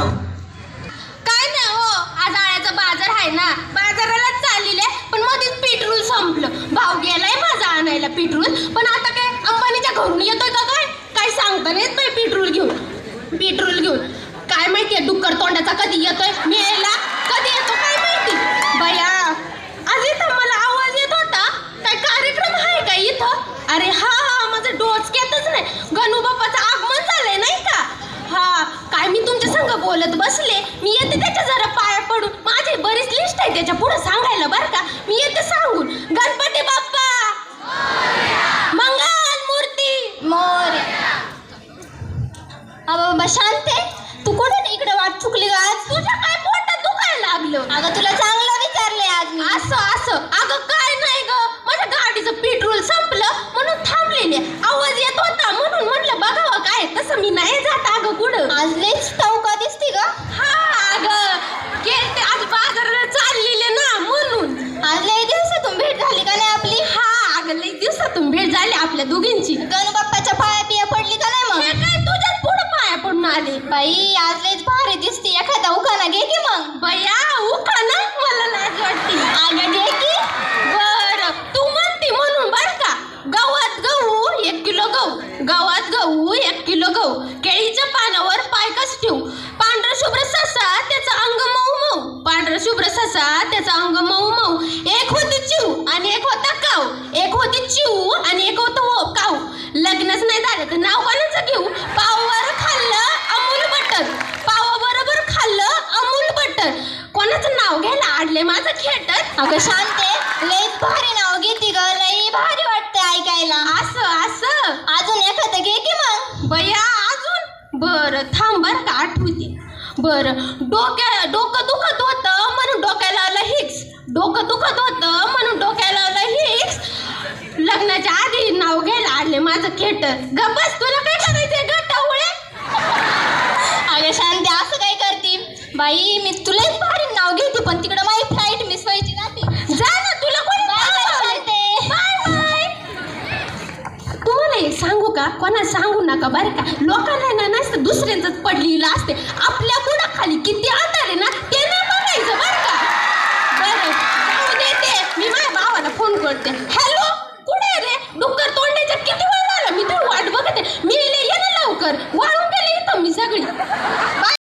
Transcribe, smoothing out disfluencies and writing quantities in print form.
भाव. काय नाही हो, आज आळ्याचा बाजार आहे ना, बाजारालाच चाललेले पण मध्येच पेट्रोल संपलं. भाव गेलाय माझा आणायला पेट्रोल, पण आता काय अंबानीच्या घरून येतोय का काय सांगता नाही येत पेट्रोल घेऊन. काय माहितीये डुक्कर तोंडाचा कधी येतोय मेला, कधी येतो काय माहिती. बया आज इथं मला आवाज येत होता, काय कार्यक्रम आहे का इथं? अरे हा माझं डोचक्यातच नाही, गणू बाप्पाचं आगमन झालंय नाही का. हा काय मी तुमच्या संग बोलत बसले, मी येते त्याच्या जरा पाया पडून. माझी बरीच लिस्ट आहे त्याच्या पुढे सांगायला बरं का, मी येते सांगून. गणपती बाप्पा मंगल मूर्ती मोरया. बाबा शांते, तू कुठे इकडे वाट चुकली का आज? तुझ्या काय पोटात दुखायला लागलं? अगं तुला चांगलं विचारलंय आज मी. असं अगं काय नाही ग, माझ्या गाडीचं पेट्रोल संपलं म्हणून थांबलेले. आवाज येत होता म्हणून म्हटलं बघावं काय, तसं मी नाही जात अगं कुठं. आज लईच टवका दिसते का? हा अगं गेलते आज बाजाराला चाललेले ना म्हणून. आज लई दिवसातून भेट झाली का नाही आपली? हा अगं लई दिवसातून भेट झाली आपल्या दोघींची. गणू बाप्पाच्या पाया बिया पडली का नाही हे मग? काय तुझ्याच पुढे पाया पडून आले. बाई आज लईच भारी दिसते, एखादा उखाणा घे की मग. बया उखा ना, मला लाज वाटते. अगं घे की. बर तू म्हणते म्हणून बर का. गव्हात गहू 1 किलो गहू, गव्हात गहू 1 किलो गहू. केळीच्या पानावर पाय कस ठेवू? पांढरा शुभ्र ससा त्याचं अंग मऊ मऊ, पांढरा शुभ्र ससा त्याचं अंग मऊ मऊ. एक होती चिऊ आणि एक होता काऊ, एक होती चिऊ आणि एक होतं काऊ. लग्नच नाही झालं तर नाव कोणाचं घेऊ? पावावर खाल्लं अमूल बटर, पावाबरोबर खाल्लं अमूल बटर. कोणाचं नाव घ्यायला आडले माझं खेटत. अगं शांते, लईच भारी नाव घेते ग, लई भारी वाटतं ऐकायला. असं अजून एखादं घे की मग. बया अजून बरं थांब बर का आठवते. बरं डोकं दुखत होतं म्हणून डोक्याला लावलं हिक्स, डोकं दुखत होतं म्हणून डोक्याला लावलं हिक्स. लग्नाच्या आधी नाव घ्यायला आले माझं खेट. गप्पस तुला काय करायचंय ग टवळे? अगं शांती असं काय करते बाई, मी तुलाच भारी नाव घेते पण तिकडं माझी फ्लाईट मिस व्हायची जाते. जा ना तुला कोणी शांते. बाय. तुम्हाला एक सांगू का, कोणा सांगू नका बरं का. लोकांना ना नसतं दुसऱ्यांचंच पडलेलं असते, आपल्या बुडाखाली किती अंधार आहे ना ते नाही बघायचं बरं का. बरं जाऊ देते, मी माझ्या भावाला फोन करते.